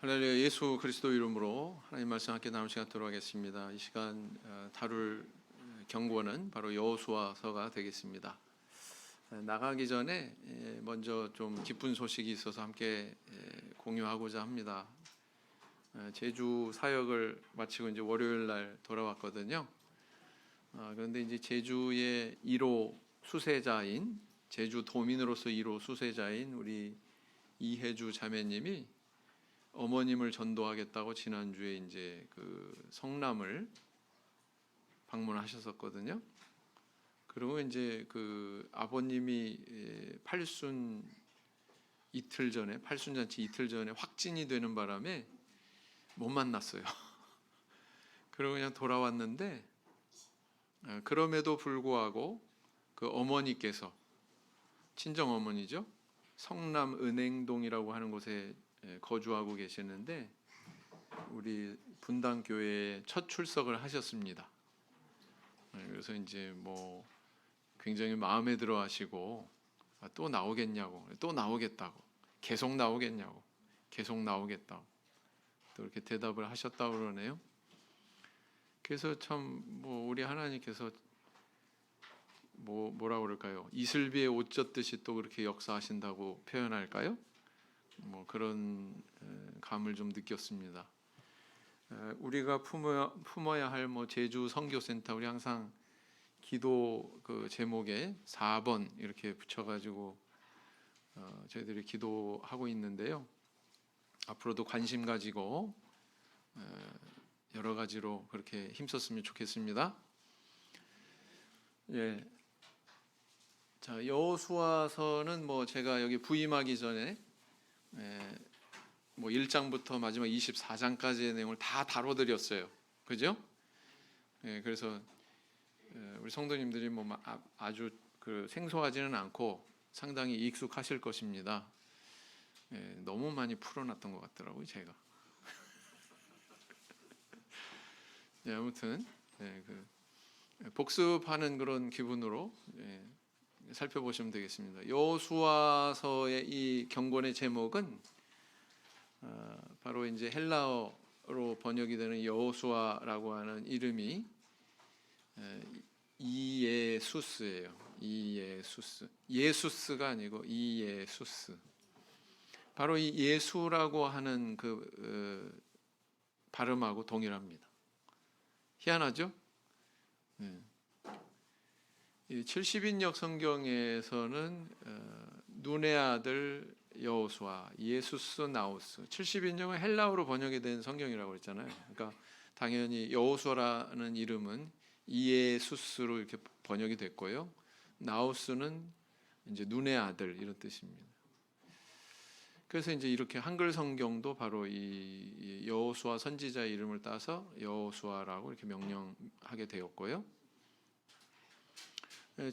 할렐루야. 예수 그리스도 이름으로 하나님 말씀 함께 나눌 시간 들어가겠습니다. 이 시간 다룰 경고는 바로 여호수아서가 되겠습니다. 나가기 전에 먼저 좀 기쁜 소식이 있어서 함께 공유하고자 합니다. 제주 사역을 마치고 이제 월요일 날 돌아왔거든요. 그런데 이제 제주의 1호 수세자인, 제주 도민으로서 1호 수세자인 우리 이혜주 자매님이 어머님을 전도하겠다고 지난주에 이제 그 성남을 방문하셨었거든요. 그리고 이제 그 아버님이 팔순 팔순잔치 이틀 전에 확진이 되는 바람에 못 만났어요. 그리고 그냥 돌아왔는데, 그럼에도 불구하고 그 어머니께서, 친정 어머니죠, 성남 은행동이라고 하는 곳에 거주하고 계시는데 우리 분당교회에 첫 출석을 하셨습니다. 그래서 이제 뭐 굉장히 마음에 들어 하시고, 또 나오겠냐고, 또 나오겠다고, 계속 나오겠냐고, 계속 나오겠다고 또 이렇게 대답을 하셨다고 그러네요. 그래서 참 뭐 우리 하나님께서 뭐라 그럴까요? 이슬비에 옷 젖듯이 또 그렇게 역사하신다고 표현할까요? 뭐 그런 감을 좀 느꼈습니다. 우리가 품어야 할 뭐 제주 선교센터, 우리 항상 기도 그 제목에 4번 이렇게 붙여가지고 저희들이 기도하고 있는데요. 앞으로도 관심 가지고 여러 가지로 그렇게 힘썼으면 좋겠습니다. 예. 자, 여호수아서는 뭐 제가 여기 부임하기 전에 뭐 1장부터 마지막 24장까지의 내용을 다 다뤄드렸어요. 그죠? 그래서 우리 성도님들이 뭐 아주 그 생소하지는 않고 상당히 익숙하실 것입니다. 너무 많이 풀어놨던 것 같더라고요, 제가. 아무튼 복습하는 그런 기분으로 살펴보시면 되겠습니다. 여호수아서의 이 경건의 제목은 바로 이제 헬라어로 번역이 되는 여호수아라고 하는 이름이 이예수스예요. 이예수스. 예수스가 아니고 이예수스. 바로 이 예수라고 하는 그 발음하고 동일합니다. 희한하죠? 70인역 성경에서는 눈의 아들 여호수아, 예수스 나우스, 70인역은 헬라어로 번역이 된 성경이라고 했잖아요. 그러니까 당연히 여호수아라는 이름은 이예수스로 이렇게 번역이 됐고요. 나우스는 이제 눈의 아들 이런 뜻입니다. 그래서 이제 이렇게 한글 성경도 바로 이 여호수아 선지자 이름을 따서 여호수아라고 이렇게 명령하게 되었고요.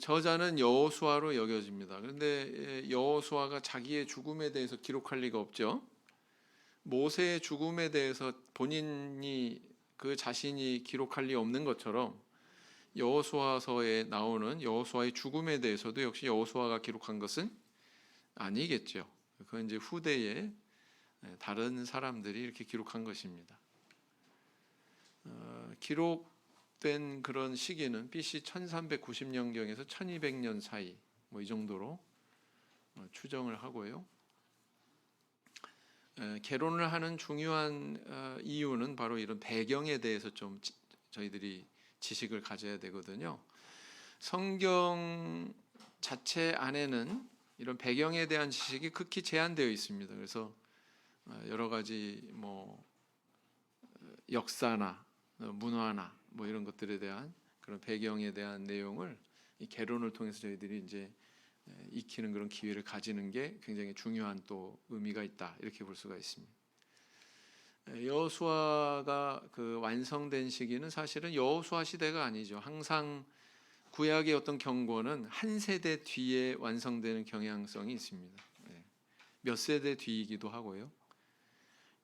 저자는 여호수아로 여겨집니다. 그런데 여호수아가 자기의 죽음에 대해서 기록할 리가 없죠. 모세의 죽음에 대해서 본인이 그 자신이 기록할 리 없는 것처럼 여호수아서에 나오는 여호수아의 죽음에 대해서도 역시 여호수아가 기록한 것은 아니겠죠. 그건 이제 후대에 다른 사람들이 이렇게 기록한 것입니다. 기록된 그런 시기는 BC 1390년경에서 1200년 사이 뭐 이 정도로 추정을 하고요. 개론을 하는 중요한 이유는 바로 이런 배경에 대해서 좀 저희들이 지식을 가져야 되거든요. 성경 자체 안에는 이런 배경에 대한 지식이 극히 제한되어 있습니다. 그래서 여러 가지 뭐 역사나 문화나 뭐 이런 것들에 대한 그런 배경에 대한 내용을 이 개론을 통해서 저희들이 이제 익히는 그런 기회를 가지는 게 굉장히 중요한 또 의미가 있다, 이렇게 볼 수가 있습니다. 여호수아가 그 완성된 시기는 사실은 여호수아 시대가 아니죠. 항상 구약의 어떤 경고는 한 세대 뒤에 완성되는 경향성이 있습니다. 몇 세대 뒤이기도 하고요.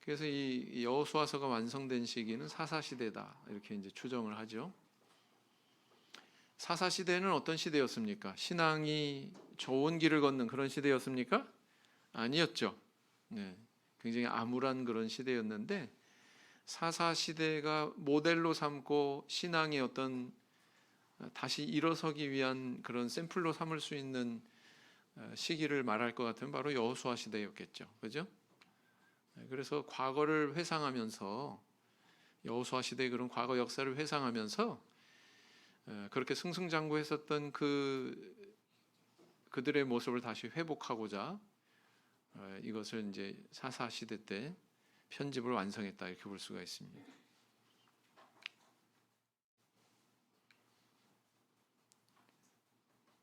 그래서 이 여호수아서가 완성된 시기는 사사 시대다, 이렇게 이제 추정을 하죠. 사사 시대는 어떤 시대였습니까? 신앙이 좋은 길을 걷는 그런 시대였습니까? 아니었죠. 굉장히 암울한 그런 시대였는데 사사 시대가 모델로 삼고 신앙의 어떤 다시 일어서기 위한 그런 샘플로 삼을 수 있는 시기를 말할 것 같으면 바로 여호수아 시대였겠죠. 그죠? 그래서 과거를 회상하면서 여호수아 시대의 그런 과거 역사를 회상하면서 그렇게 승승장구했었던 그들의 모습을 다시 회복하고자 이것을 이제 사사 시대 때 편집을 완성했다 이렇게 볼 수가 있습니다.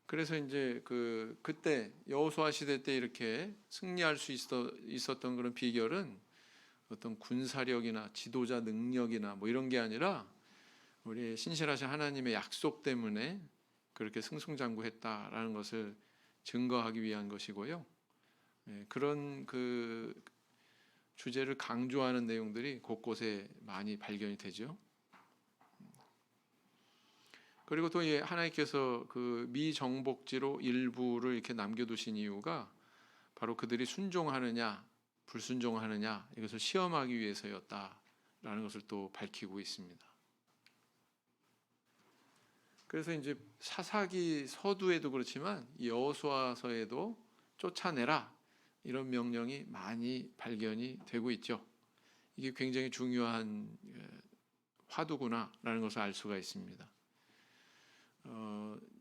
그래서 이제 그때 여호수아 시대 때 이렇게 승리할 수 있었던 그런 비결은 어떤 군사력이나 지도자 능력이나 뭐 이런 게 아니라 우리 신실하신 하나님의 약속 때문에 그렇게 승승장구했다라는 것을 증거하기 위한 것이고요. 그런 주제를 강조하는 내용들이 곳곳에 많이 발견이 되죠. 그리고 또 하나님께서 그 미정복지로 일부를 이렇게 남겨두신 이유가 바로 그들이 순종하느냐 불순종하느냐 이것을 시험하기 위해서였다라는 것을 또 밝히고 있습니다. 그래서 이제 사사기 서두에도 그렇지만 여호수아서에도 쫓아내라 이런 명령이 많이 발견이 되고 있죠. 이게 굉장히 중요한 화두구나라는 것을 알 수가 있습니다.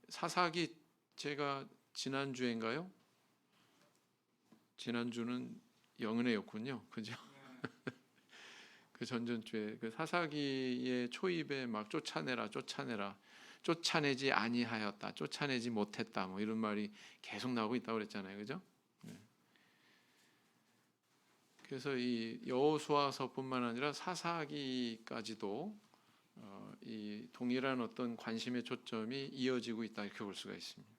사사기 제가 지난주인가요? 지난주는 영은혜였군요. 그죠? 그 전전주에 그 사사기의 초입에 막 쫓아내라 쫓아내지 아니하였다 쫓아내지 못했다 뭐 이런 말이 계속 나오고 있다고 그랬잖아요. 그죠? 그래서 이 여호수아서뿐만 아니라 사사기까지도 이 동일한 어떤 관심의 초점이 이어지고 있다 이렇게 볼 수가 있습니다.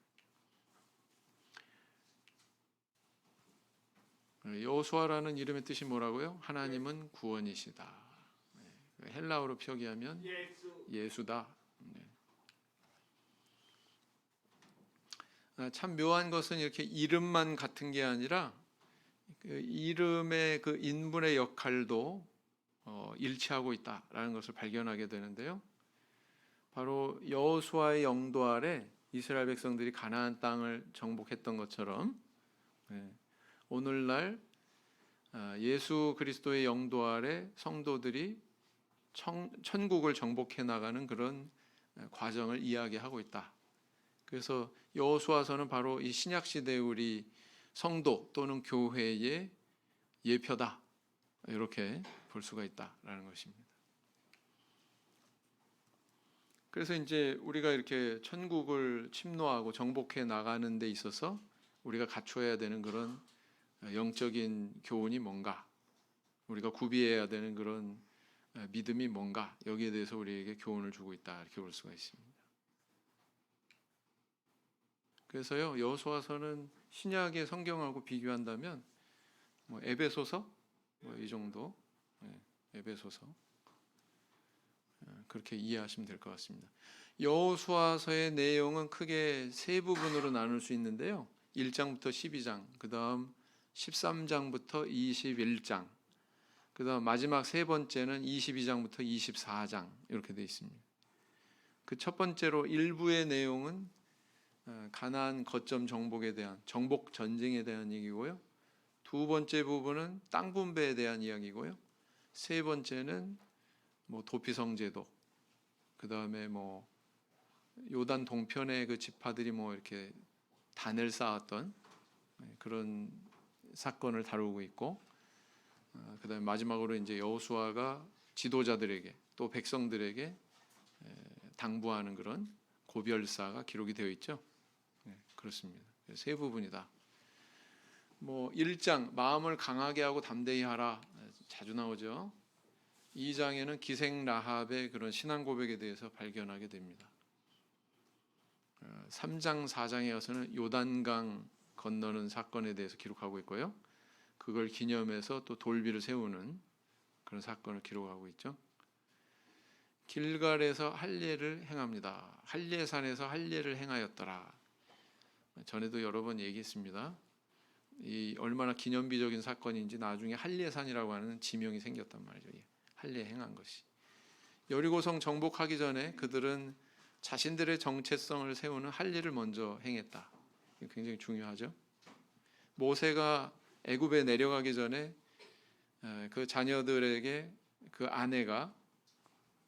여호수아라는 이름의 뜻이 뭐라고요? 하나님은 구원이시다. 헬라어로 표기하면 예수다. 참 묘한 것은 이렇게 이름만 같은 게 아니라 그 이름의 그 인물의 역할도 일치하고 있다라는 것을 발견하게 되는데요. 바로 여호수아의 영도 아래 이스라엘 백성들이 가나안 땅을 정복했던 것처럼 오늘날 예수 그리스도의 영도 아래 성도들이 천국을 정복해 나가는 그런 과정을 이야기하고 있다. 그래서 여호수아서는 바로 이 신약 시대 우리 성도 또는 교회의 예표다. 이렇게 볼 수가 있다라는 것입니다. 그래서 이제 우리가 이렇게 천국을 침노하고 정복해 나가는 데 있어서 우리가 갖춰야 되는 그런 영적인 교훈이 뭔가, 우리가 구비해야 되는 그런 믿음이 뭔가, 여기에 대해서 우리에게 교훈을 주고 있다 이렇게 볼 수가 있습니다. 그래서요 여호수아서는 신약의 성경하고 비교한다면 뭐 에베소서 뭐 이 정도, 에베소서 그렇게 이해하시면 될 것 같습니다. 여호수아서의 내용은 크게 세 부분으로 나눌 수 있는데요. 1장부터 12장, 그 다음 13장부터 21장, 그 다음 마지막 세 번째는 22장부터 24장 이렇게 되어 있습니다. 그 첫 번째로 일부의 내용은 가나안 거점 정복에 대한 정복 전쟁에 대한 얘기고요. 두 번째 부분은 땅 분배에 대한 이야기고요. 세 번째는 뭐 도피성 제도, 그 다음에 뭐 요단 동편의 그 지파들이 뭐 이렇게 단을 쌓았던 그런 사건을 다루고 있고, 그 다음에 마지막으로 이제 여호수아가 지도자들에게 또 백성들에게 당부하는 그런 고별사가 기록이 되어 있죠. 그렇습니다. 세 부분이다. 뭐 1장 마음을 강하게 하고 담대히 하라 자주 나오죠. 2장에는 기생 라합의 그런 신앙 고백에 대해서 발견하게 됩니다. 3장 4장에 와서는 요단강 건너는 사건에 대해서 기록하고 있고요. 그걸 기념해서 또 돌비를 세우는 그런 사건을 기록하고 있죠. 길갈에서 할례를 행합니다. 할례산에서 할례를 행하였더라. 전에도 여러 번 얘기했습니다. 이 얼마나 기념비적인 사건인지 나중에 할례산이라고 하는 지명이 생겼단 말이죠. 할례 행한 것이. 여리고성 정복하기 전에 그들은 자신들의 정체성을 세우는 할례를 먼저 행했다. 굉장히 중요하죠. 모세가 애굽에 내려가기 전에 그 자녀들에게 그 아내가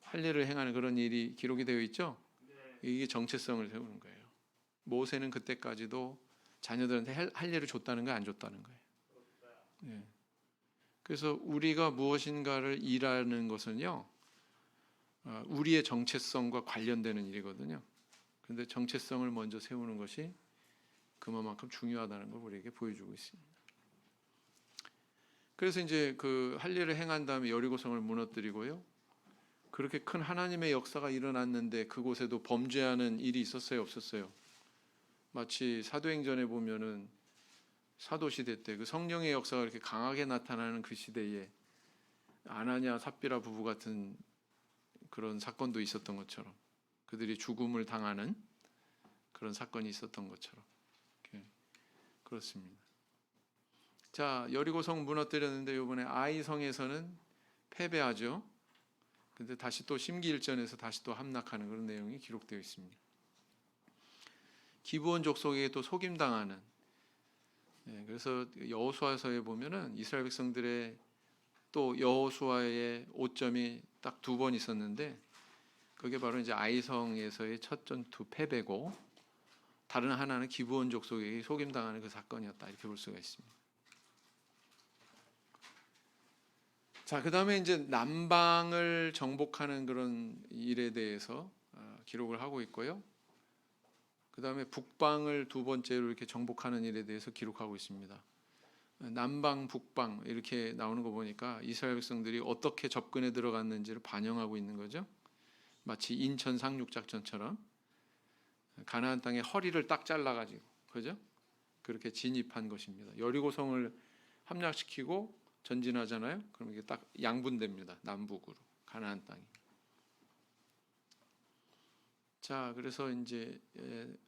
할례를 행하는 그런 일이 기록이 되어 있죠. 이게 정체성을 세우는 거예요. 모세는 그때까지도 자녀들한테 할례를 줬다는 거예요, 안 줬다는 거예요. 예. 그래서 우리가 무엇인가를 일하는 것은요, 우리의 정체성과 관련되는 일이거든요. 그런데 정체성을 먼저 세우는 것이 그만큼 중요하다는 걸 우리에게 보여주고 있습니다. 그래서 이제 그 할례를 행한 다음에 여리고성을 무너뜨리고요. 그렇게 큰 하나님의 역사가 일어났는데 그곳에도 범죄하는 일이 있었어요, 없었어요? 마치 사도행전에 보면은 사도 시대 때 그 성령의 역사가 이렇게 강하게 나타나는 그 시대에 아나니아 삽비라 부부 같은 그런 사건도 있었던 것처럼 그들이 죽음을 당하는 그런 사건이 있었던 것처럼 그렇습니다. 자, 여리고성 무너뜨렸는데 이번에 아이성에서는 패배하죠. 근데 다시 또 심기일전에서 다시 또 함락하는 그런 내용이 기록되어 있습니다. 기브온 족속에게 또 속임당하는. 그래서 여호수아서에 보면은 이스라엘 백성들의 또 여호수아의 오점이 딱 2번 있었는데 그게 바로 이제 아이성에서의 첫 전투 패배고 다른 하나는 기브온 족속에게 속임당하는 그 사건이었다 이렇게 볼 수가 있습니다. 자, 그다음에 이제 남방을 정복하는 그런 일에 대해서 기록을 하고 있고요. 그다음에 북방을 2번째로 이렇게 정복하는 일에 대해서 기록하고 있습니다. 남방, 북방 이렇게 나오는 거 보니까 이스라엘 백성들이 어떻게 접근에 들어갔는지를 반영하고 있는 거죠. 마치 인천 상륙 작전처럼 가나안 땅에 허리를 딱 잘라가지고, 그죠? 그렇게 진입한 것입니다. 여리고성을 함락시키고 전진하잖아요. 그럼 이게 딱 양분됩니다. 남북으로 가나안 땅이. 자, 그래서 이제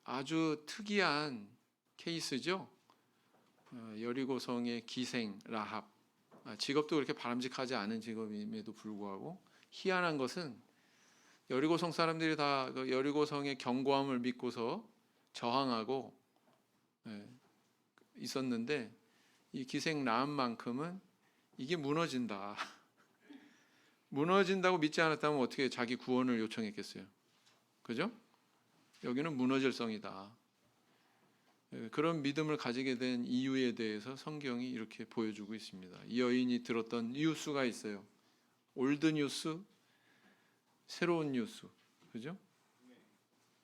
아주 특이한 케이스죠. 여리고성의 기생 라합. 직업도 그렇게 바람직하지 않은 직업임에도 불구하고 희한한 것은 여리고성 사람들이 다 그 여리고성의 견고함을 믿고서 저항하고 있었는데 이 기생 라합만큼은 이게 무너진다. 무너진다고 믿지 않았다면 어떻게 자기 구원을 요청했겠어요? 그죠? 여기는 무너질 성이다. 그런 믿음을 가지게 된 이유에 대해서 성경이 이렇게 보여주고 있습니다. 이 여인이 들었던 뉴스가 있어요. 올드 뉴스, 새로운 뉴스, 그죠?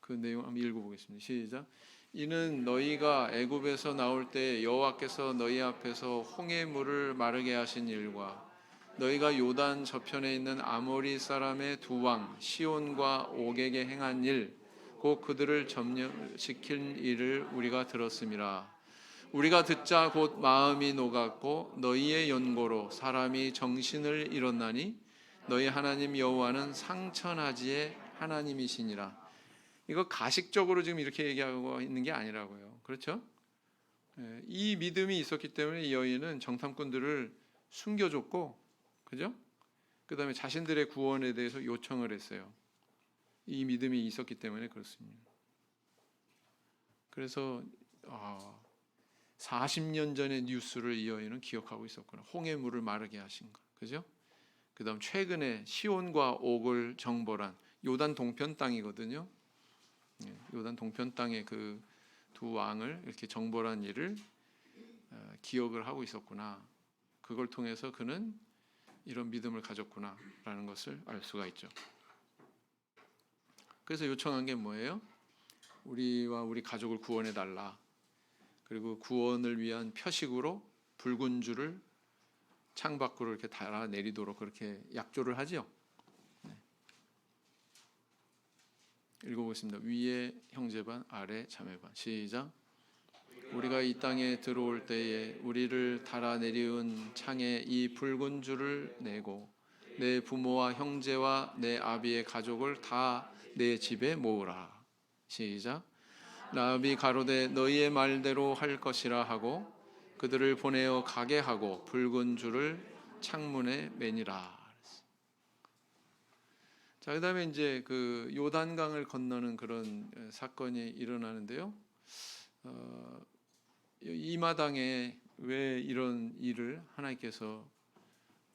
그 내용 한번 읽어보겠습니다. 시작. 이는 너희가 애굽에서 나올 때 여호와께서 너희 앞에서 홍해 물을 마르게 하신 일과 너희가 요단 저편에 있는 아모리 사람의 2왕 시온과 옥에게 행한 일, 곧 그들을 점령시킨 일을 우리가 들었음이라. 우리가 듣자 곧 마음이 녹았고 너희의 연고로 사람이 정신을 잃었나니 너희 하나님 여호와는 상천하지의 하나님이시니라. 이거 가식적으로 지금 이렇게 얘기하고 있는 게 아니라고요. 그렇죠? 이 믿음이 있었기 때문에 이 여인은 정탐꾼들을 숨겨줬고, 그죠? 그 다음에 자신들의 구원에 대해서 요청을 했어요. 이 믿음이 있었기 때문에 그렇습니다. 그래서 40년 전의 뉴스를 이 여인은 기억하고 있었구나. 홍해 물을 마르게 하신 것, 그죠? 그 다음 최근에 시온과 옥을 정벌한 요단 동편 땅이거든요. 요단 동편 땅의 그 2왕을 이렇게 정벌한 일을 기억을 하고 있었구나. 그걸 통해서 그는 이런 믿음을 가졌구나라는 것을 알 수가 있죠. 그래서 요청한 게 뭐예요? 우리와 우리 가족을 구원해 달라. 그리고 구원을 위한 표식으로 붉은 줄을 창 밖으로 이렇게 달아 내리도록 그렇게 약조를 하지요. 읽어보겠습니다. 위에 형제반, 아래 자매반. 시작. 우리가 이 땅에 들어올 때에 우리를 달아 내리운 창에 이 붉은 줄을 내고 내 부모와 형제와 내 아비의 가족을 다 내 집에 모으라. 시작. 라합이 가로되 너희의 말대로 할 것이라 하고 그들을 보내어 가게 하고 붉은 줄을 창문에 매니라. 자, 그다음에 이제 그 요단강을 건너는 그런 사건이 일어나는데요. 이 마당에 왜 이런 일을 하나님께서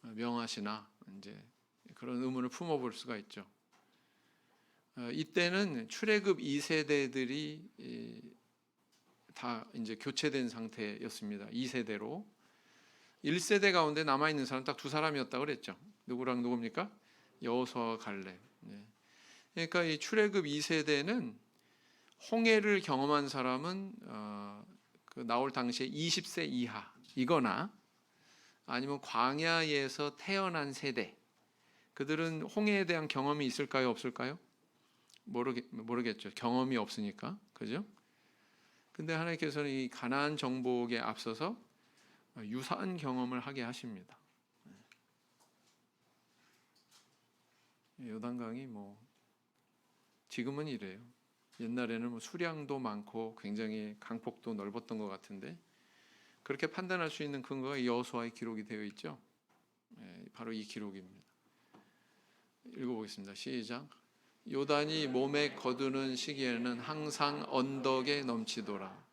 명하시나 이제 그런 의문을 품어볼 수가 있죠. 이때는 출애굽 2세대들이 다 이제 교체된 상태였습니다. 2세대로 1세대 가운데 남아 있는 사람 딱 두 사람이었다 그랬죠. 누구랑 누굽니까? 여호수아와 갈렙. 그러니까 이 출애굽 2세대는 홍해를 경험한 사람은 그 나올 당시에 20세 이하이거나 아니면 광야에서 태어난 세대. 그들은 홍해에 대한 경험이 있을까요, 없을까요? 모르겠죠. 경험이 없으니까, 그죠? 근데 하나님께서는 이 가나안 정복에 앞서서 유사한 경험을 하게 하십니다. 요단강이 뭐 지금은 이래요. 옛날에는 뭐 수량도 많고 굉장히 강폭도 넓었던 것 같은데 그렇게 판단할 수 있는 근거가 여호수아의 기록이 되어 있죠. 바로 이 기록입니다. 읽어보겠습니다. 시작. 요단이 몸에 거두는 시기에는 항상 언덕에 넘치더라.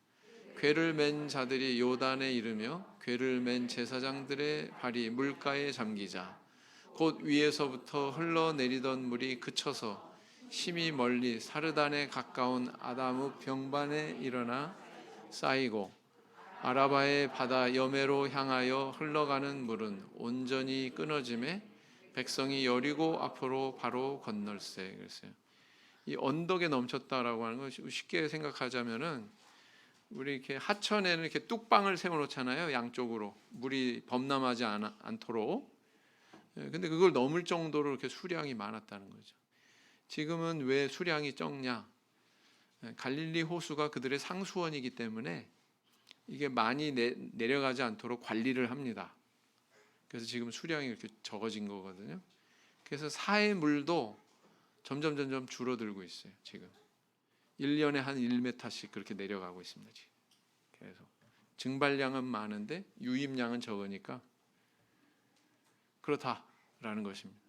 궤를 맨 자들이 요단에 이르며 궤를 맨 제사장들의 발이 물가에 잠기자 곧 위에서부터 흘러내리던 물이 그쳐서 심히 멀리 사르단에 가까운 아다무 병반에 일어나 쌓이고 아라바의 바다 여매로 향하여 흘러가는 물은 온전히 끊어짐에 백성이 여리고 앞으로 바로 건널세. 그랬어요. 이 언덕에 넘쳤다라고 하는 거 쉽게 생각하자면은 우리 이렇게 하천에는 이렇게 뚝방을 세워놓잖아요. 양쪽으로 물이 범람하지 않도록. 근데 그걸 넘을 정도로 이렇게 수량이 많았다는 거죠. 지금은 왜 수량이 적냐? 갈릴리 호수가 그들의 상수원이기 때문에 이게 많이 내려가지 않도록 관리를 합니다. 그래서 지금 수량이 이렇게 적어진 거거든요. 그래서 사해 물도 점점 줄어들고 있어요. 지금 1년에 한 1m씩 그렇게 내려가고 있습니다. 지금 계속 증발량은 많은데 유입량은 적으니까 그렇다라는 것입니다.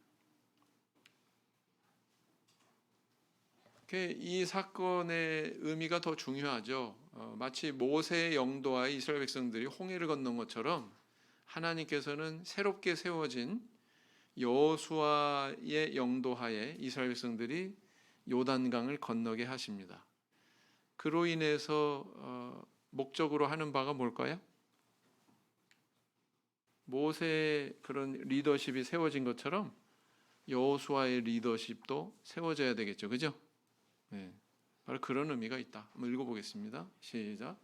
이 사건의 의미가 더 중요하죠. 마치 모세의 영도하에 이스라엘 백성들이 홍해를 건넌 것처럼 하나님께서는 새롭게 세워진 여호수아의 영도하에 이스라엘 백성들이 요단강을 건너게 하십니다. 그로 인해서 목적으로 하는 바가 뭘까요? 모세의 그런 리더십이 세워진 것처럼 여호수아의 리더십도 세워져야 되겠죠. 그죠? 네, 바로 그런 의미가 있다. 한번 읽어보겠습니다. 시작.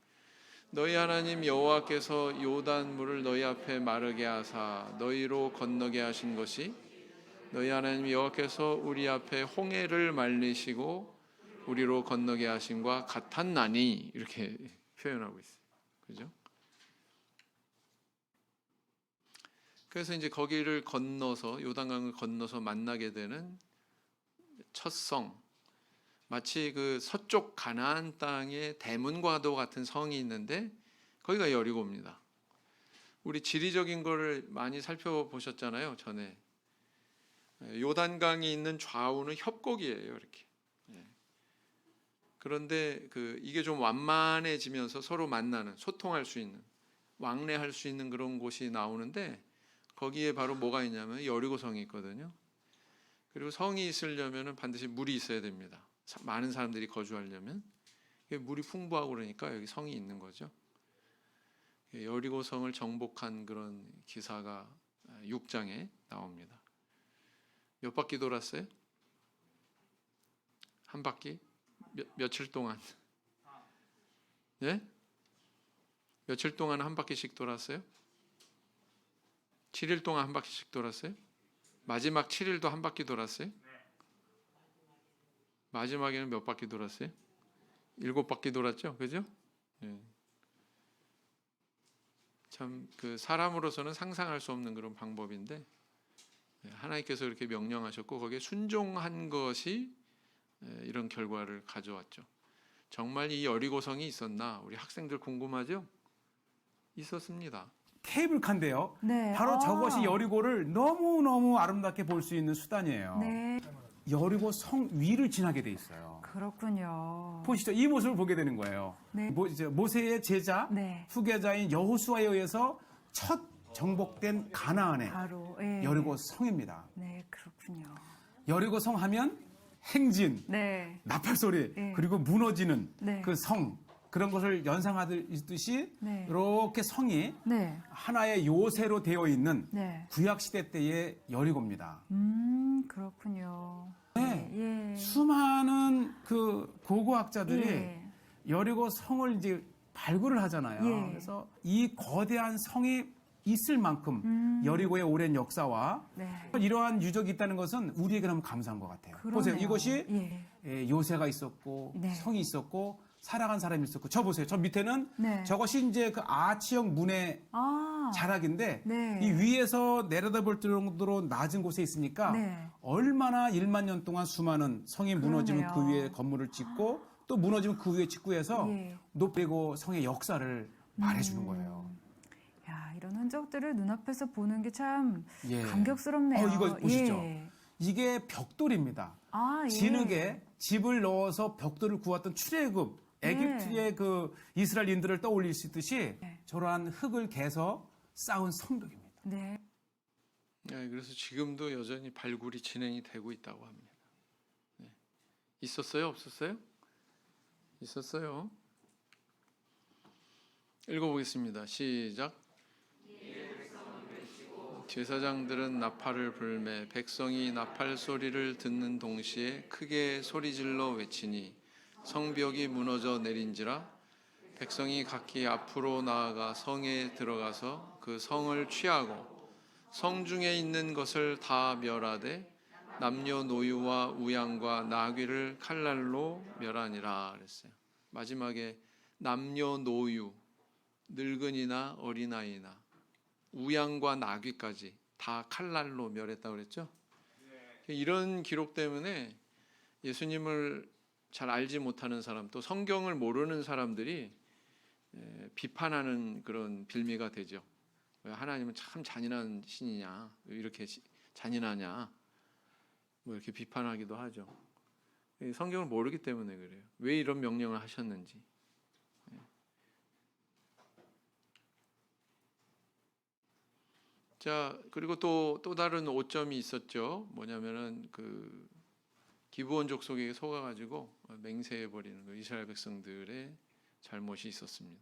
너희 하나님 여호와께서 요단 물을 너희 앞에 마르게 하사 너희로 건너게 하신 것이 너희 하나님 여호와께서 우리 앞에 홍해를 말리시고 우리로 건너게 하신과 같았나니 이렇게 표현하고 있어요. 그죠? 그래서 이제 거기를 건너서 요단강을 건너서 만나게 되는 첫 성, 마치 그 서쪽 가나안 땅의 대문과도 같은 성이 있는데 거기가 여리고입니다. 우리 지리적인 거를 많이 살펴보셨잖아요. 전에 요단강이 있는 좌우는 협곡이에요. 이렇게. 그런데 이게 좀 완만해지면서 서로 만나는, 소통할 수 있는, 왕래할 수 있는 그런 곳이 나오는데 거기에 바로 뭐가 있냐면 여리고성이 있거든요. 그리고 성이 있으려면 반드시 물이 있어야 됩니다. 많은 사람들이 거주하려면 물이 풍부하고 그러니까 여기 성이 있는 거죠. 여리고성을 정복한 그런 기사가 6장에 나옵니다. 몇 바퀴 돌았어요? 한 바퀴? 며칠 동안? 예? 며칠 동안 한 바퀴씩 돌았어요? 7일 동안 한 바퀴씩 돌았어요? 마지막 7일도 한 바퀴 돌았어요? 마지막에는 몇 바퀴 돌았어요? 7바퀴 돌았죠? 그죠? 예. 참 그 사람으로서는 상상할 수 없는 그런 방법인데 하나님께서 이렇게 명령하셨고 거기에 순종한 것이 이런 결과를 가져왔죠. 정말 이 여리고성이 있었나? 우리 학생들 궁금하죠? 있었습니다. 케이블카인데요. 네. 바로 저것이 여리고를 너무너무 아름답게 볼 수 있는 수단이에요. 네. 여리고 성 위를 지나게 돼 있어요. 그렇군요. 보시죠. 이 모습을 보게 되는 거예요. 네. 모세의 제자, 네. 후계자인 여호수아에 의해서 첫 정복된 가나안의 바로 예. 여리고 성입니다. 네, 그렇군요. 여리고 성 하면 행진, 네. 나팔 소리, 네. 그리고 무너지는 네. 그 성, 그런 것을 연상하듯이 네. 이렇게 성이 네. 하나의 요새로 되어 있는 네. 구약 시대 때의 여리고입니다. 그렇군요. 네. 예. 수많은 그 고고학자들이 예. 여리고 성을 이제 발굴을 하잖아요. 예. 그래서 이 거대한 성이 있을 만큼 여리고의 오랜 역사와 네. 이러한 유적이 있다는 것은 우리에게 너무 감사한 것 같아요. 그러네요. 보세요. 이것이 예. 요새가 있었고 네. 성이 있었고 살아간 사람이 있었고 저 보세요. 저 밑에는 네. 저것이 이제 그 아치형 문의 아. 자락인데 네. 이 위에서 내려다볼 정도로 낮은 곳에 있으니까 네. 얼마나 1만 년 동안 수많은 성이 무너지면 그러네요. 그 위에 건물을 짓고 또 무너지면 그 위에 짓고 해서 예. 높이고 성의 역사를 말해주는 거예요. 야, 이런 흔적들을 눈앞에서 보는 게 참 예. 감격스럽네요. 이거 보시죠. 예. 이게 벽돌입니다. 아, 예. 진흙에 집을 넣어서 벽돌을 구웠던 출애굽 에집트의 그 이스라엘인들을 떠올릴 수 있듯이 네. 저러한 흙을 개서 쌓은 성벽입니다. 네. 네, 그래서 지금도 여전히 발굴이 진행이 되고 있다고 합니다. 네. 있었어요? 없었어요? 있었어요. 읽어보겠습니다. 시작. 제사장들은 나팔을 불매 백성이 나팔 소리를 듣는 동시에 크게 소리질러 외치니 성벽이 무너져 내린지라 백성이 각기 앞으로 나아가 성에 들어가서 그 성을 취하고 성 중에 있는 것을 다 멸하되 남녀노유와 우양과 나귀를 칼날로 멸하니라 그랬어요. 마지막에 남녀노유, 늙은이나 어린아이나 우양과 나귀까지 다 칼날로 멸했다고 그랬죠. 이런 기록 때문에 예수님을 잘 알지 못하는 사람, 또 성경을 모르는 사람들이 비판하는 그런 빌미가 되죠. 왜 하나님은 참 잔인한 신이냐, 왜 이렇게 잔인하냐, 뭐 이렇게 비판하기도 하죠. 성경을 모르기 때문에 그래요. 왜 이런 명령을 하셨는지. 자, 그리고 또 다른 오점이 있었죠. 뭐냐면은 그 기브온 족속에게 속아가지고 맹세해 버리는 거, 이스라엘 백성들의 잘못이 있었습니다.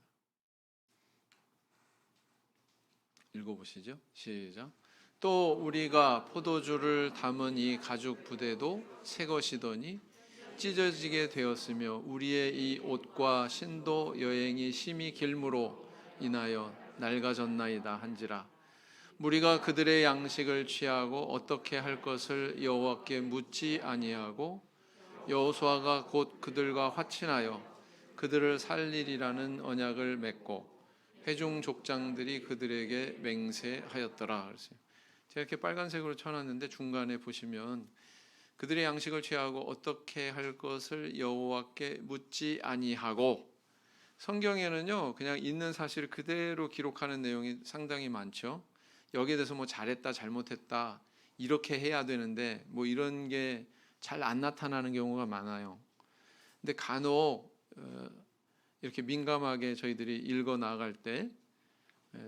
읽어보시죠. 시작. 또 우리가 포도주를 담은 이 가죽 부대도 새 것이더니 찢어지게 되었으며 우리의 이 옷과 신도 여행이 심히 길므로 인하여 낡아졌나이다 한지라. 무리가 그들의 양식을 취하고 어떻게 할 것을 여호와께 묻지 아니하고 여호수아가 곧 그들과 화친하여 그들을 살리리라는 언약을 맺고 회중 족장들이 그들에게 맹세하였더라. 그랬어요. 제가 이렇게 빨간색으로 쳐놨는데 중간에 보시면 그들의 양식을 취하고 어떻게 할 것을 여호와께 묻지 아니하고, 성경에는요 그냥 있는 사실을 그대로 기록하는 내용이 상당히 많죠. 여기에 대해서 뭐 잘했다 잘못했다 이렇게 해야 되는데 뭐 이런 게 잘 안 나타나는 경우가 많아요. 근데 간혹 이렇게 민감하게 저희들이 읽어 나갈 때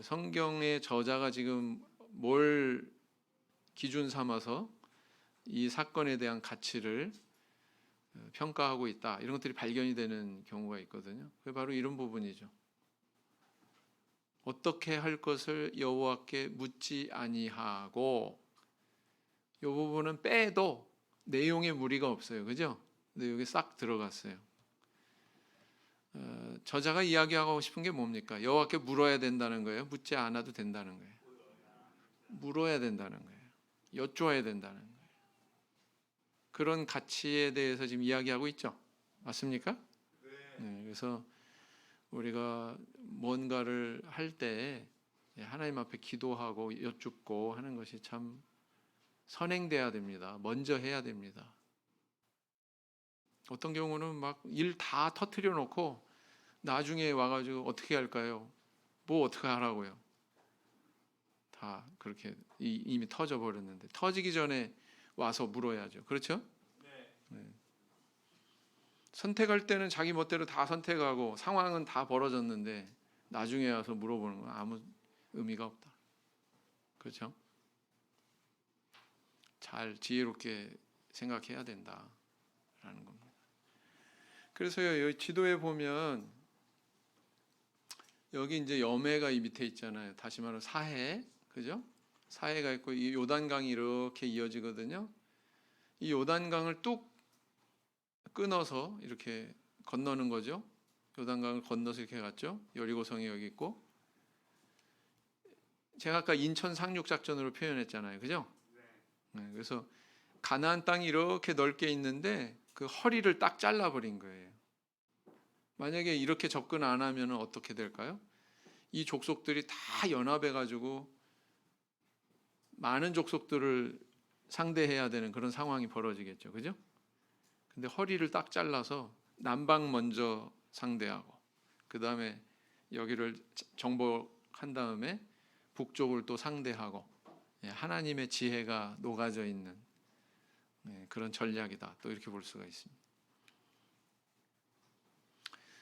성경의 저자가 지금 뭘 기준 삼아서 이 사건에 대한 가치를 평가하고 있다, 이런 것들이 발견이 되는 경우가 있거든요. 그게 바로 이런 부분이죠. 어떻게 할 것을 여호와께 묻지 아니하고, 이 부분은 빼도 내용에 무리가 없어요. 그죠? 근데 여기 싹 들어갔어요. 저자가 이야기하고 싶은 게 뭡니까? 여호와께 물어야 된다는 거예요? 묻지 않아도 된다는 거예요? 물어야 된다는 거예요. 여쭈어야 된다는 거예요. 그런 가치에 대해서 지금 이야기하고 있죠. 맞습니까? 네, 그래서 우리가 뭔가를 할 때 하나님 앞에 기도하고 여쭙고 하는 것이 참 선행돼야 됩니다. 먼저 해야 됩니다. 어떤 경우는 막 일 다 터뜨려 놓고 나중에 와가지고 어떻게 할까요? 뭐 어떻게 하라고요? 다 그렇게 이미 터져 버렸는데 터지기 전에 와서 물어야죠. 그렇죠? 네. 선택할 때는 자기 멋대로 다 선택하고 상황은 다 벌어졌는데 나중에 와서 물어보는 건 아무 의미가 없다. 그렇죠? 잘 지혜롭게 생각해야 된다라는 겁니다. 그래서요, 여기 지도에 보면 여기 이제 여매가 이 밑에 있잖아요. 다시 말하면 사해, 그죠? 사해가 있고 이 요단강이 이렇게 이어지거든요. 이 요단강을 뚝 끊어서 이렇게 건너는 거죠. 요단강을 건너서 이렇게 갔죠. 여리고성이 여기 있고, 제가 아까 인천 상륙 작전으로 표현했잖아요, 그죠? 네, 그래서 가나안 땅이 이렇게 넓게 있는데 그 허리를 딱 잘라버린 거예요. 만약에 이렇게 접근 안 하면 어떻게 될까요? 이 족속들이 다 연합해가지고 많은 족속들을 상대해야 되는 그런 상황이 벌어지겠죠, 그죠? 근데 허리를 딱 잘라서 남방 먼저 상대하고 그 다음에 여기를 정복한 다음에 북쪽을 또 상대하고, 하나님의 지혜가 녹아져 있는 그런 전략이다. 또 이렇게 볼 수가 있습니다.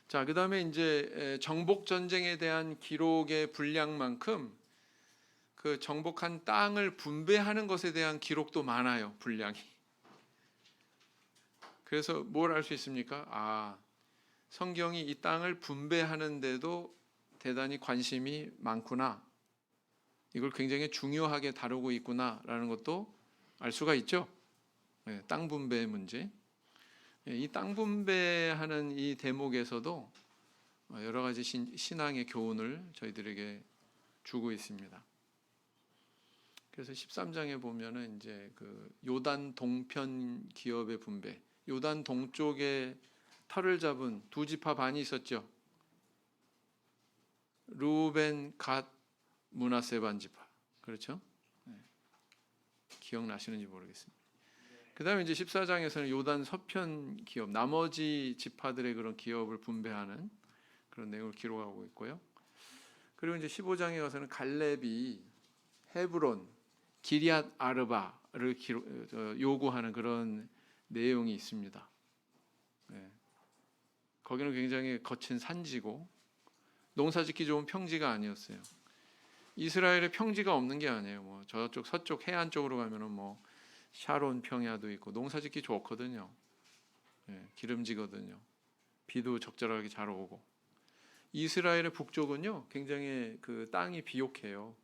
자, 그 다음에 이제 정복 전쟁에 대한 기록의 분량만큼 그 정복한 땅을 분배하는 것에 대한 기록도 많아요. 분량이. 그래서 뭘 알 수 있습니까? 성경이 이 땅을 분배하는데도 대단히 관심이 많구나. 이걸 굉장히 중요하게 다루고 있구나라는 것도 알 수가 있죠. 땅 분배의 문제. 이 땅 분배하는 이 대목에서도 여러 가지 신앙의 교훈을 저희들에게 주고 있습니다. 그래서 13장에 보면은 이제 그 요단 동편 기업의 분배, 요단 동쪽에 터를 잡은 두 지파 반이 있었죠. 루벤, 갓, 므낫세 반 지파. 그렇죠? 기억나시는지 모르겠습니다. 그 다음에 이제 14장에서는 요단 서편 기업, 나머지 지파들의 그런 기업을 분배하는 그런 내용을 기록하고 있고요. 그리고 이제 15장에 가서는 갈렙이 헤브론, 기리앗 아르바를 요구하는 그런 내용이 있습니다. 거기는 굉장히 거친 산지고 농사짓기 좋은 평지가 아니었어요. 이스라엘에 평지가 없는 게 아니에요. 뭐 저쪽 서쪽 해안 쪽으로 가면은 뭐 샤론 평야도 있고 농사짓기 좋거든요. 기름지거든요. 비도 적절하게 잘 오고. 이스라엘의 북쪽은요, 굉장히 그 땅이 비옥해요.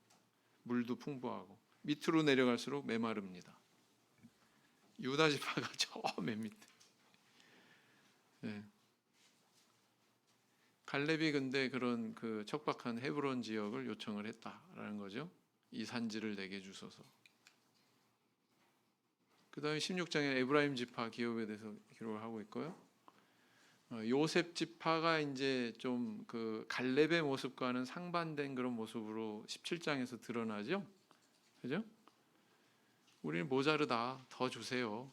물도 풍부하고 밑으로 내려갈수록 메마릅니다. 유다 지파가 저 맨 밑에. 갈렙이 근데 그런 그 척박한 헤브론 지역을 요청을 했다라는 거죠. 이 산지를 내게 주소서. 그 다음에 16장에 에브라임 지파 기업에 대해서 기록을 하고 있고요. 요셉 지파가 이제 좀 그 갈렙의 모습과는 상반된 그런 모습으로 17장에서 드러나죠. 그죠? 우리는 모자르다. 더 주세요.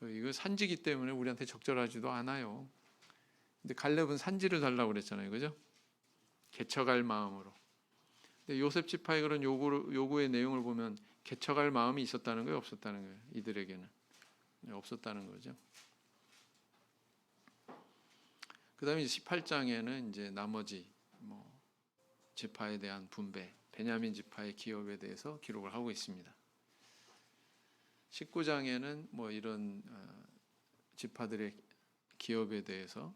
이거 산지기 때문에 우리한테 적절하지도 않아요. 근데 갈렙은 산지를 달라고 그랬잖아요. 그죠? 개척할 마음으로. 근데 요셉 지파의 그런 요구의 내용을 보면 개척할 마음이 있었다는 거예요, 없었다는 거예요? 이들에게는 없었다는 거죠. 그다음에 18장에는 이제 나머지 뭐 지파에 대한 분배, 베냐민 지파의 기업에 대해서 기록을 하고 있습니다. 19장에는 뭐 이런 지파들의 기업에 대해서,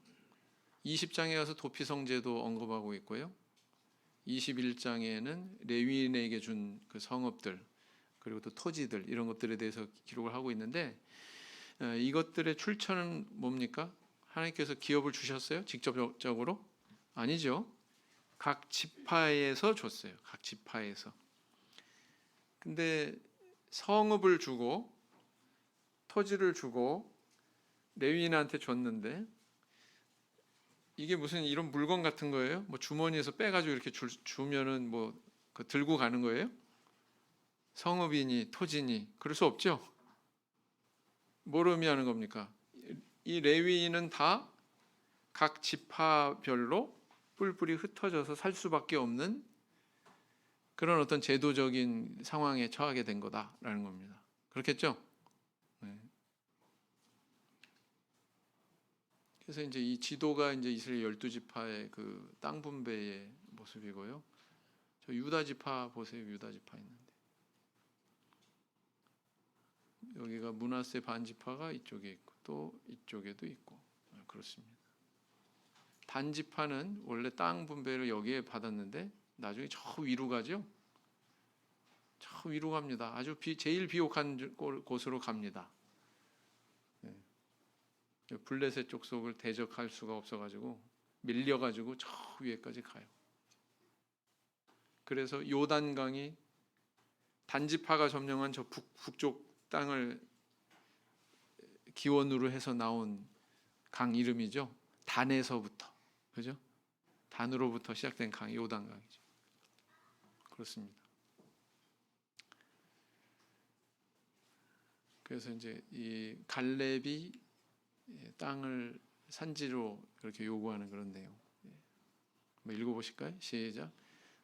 20장에 가서 도피성제도 언급하고 있고요. 21장에는 레위인에게 준 그 성읍들, 그리고 또 토지들, 이런 것들에 대해서 기록을 하고 있는데, 이것들의 출처는 뭡니까? 하나님께서 기업을 주셨어요? 직접적으로? 아니죠. 각 지파에서 줬어요. 각 지파에서. 근데 성읍을 주고 토지를 주고 레위인한테 줬는데, 이게 무슨 이런 물건 같은 거예요? 뭐 주머니에서 빼가지고 이렇게 주면은 뭐 들고 가는 거예요? 성읍이니 토지니 그럴 수 없죠. 뭘 의미하는 겁니까? 이 레위인은 다 각 지파별로 뿔뿔이 흩어져서 살 수밖에 없는 그런 어떤 제도적인 상황에 처하게 된 거다라는 겁니다. 그렇겠죠? 네. 그래서 이제 이 지도가 이제 이스라엘 12지파의 그 땅 분배의 모습이고요. 저 유다 지파 보세요. 유다 지파 있는데 여기가 므낫세 반지파가 이쪽에 있고 또 이쪽에도 있고 그렇습니다. 단지파는 원래 땅 분배를 여기에 받았는데 나중에 저 위로 가죠. 저 위로 갑니다. 아주 제일 비옥한 곳으로 갑니다. 네. 블레셋 족속을 대적할 수가 없어가지고 밀려가지고 저 위에까지 가요. 그래서 요단강이 단지파가 점령한 저 북쪽 땅을 기원으로 해서 나온 강 이름이죠. 단에서부터, 그죠? 단으로부터 시작된 강이 요단강이죠. 그렇습니다. 그래서 이제 이 갈렙이 땅을 산지로 그렇게 요구하는 그런 내용. 한번 읽어보실까요? 시작.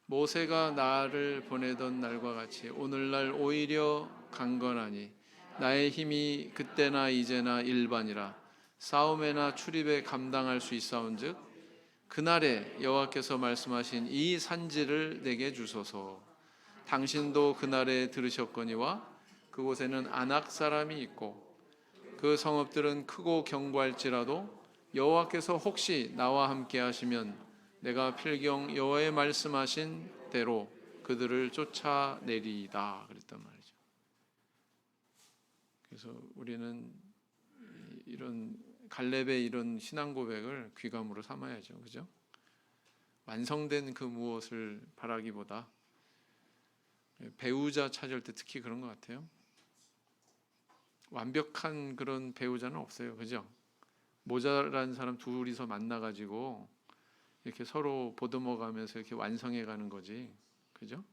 모세가 나를 보내던 날과 같이 오늘날 오히려 강건하니 나의 힘이 그때나 이제나 일반이라 싸움에나 출입에 감당할 수 있사온즉 그날에 여호와께서 말씀하신 이 산지를 내게 주소서. 당신도 그날에 들으셨거니와 그곳에는 아낙 사람이 있고 그 성읍들은 크고 견고할지라도 여호와께서 혹시 나와 함께 하시면 내가 필경 여호와의 말씀하신 대로 그들을 쫓아내리이다 그랬단 말이죠. 그래서 우리는 이런 갈렙의 이런 신앙 고백을 귀감으로 삼아야죠. 그죠? 완성된 그 무엇을 바라기보다 배우자 찾을 때 특히 그런 것 같아요. 완벽한 그런 배우자는 없어요. 그죠? 모자란 사람 둘이서 만나가지고 이렇게 서로 보듬어가면서 이렇게 완성해가는 거지. 그죠?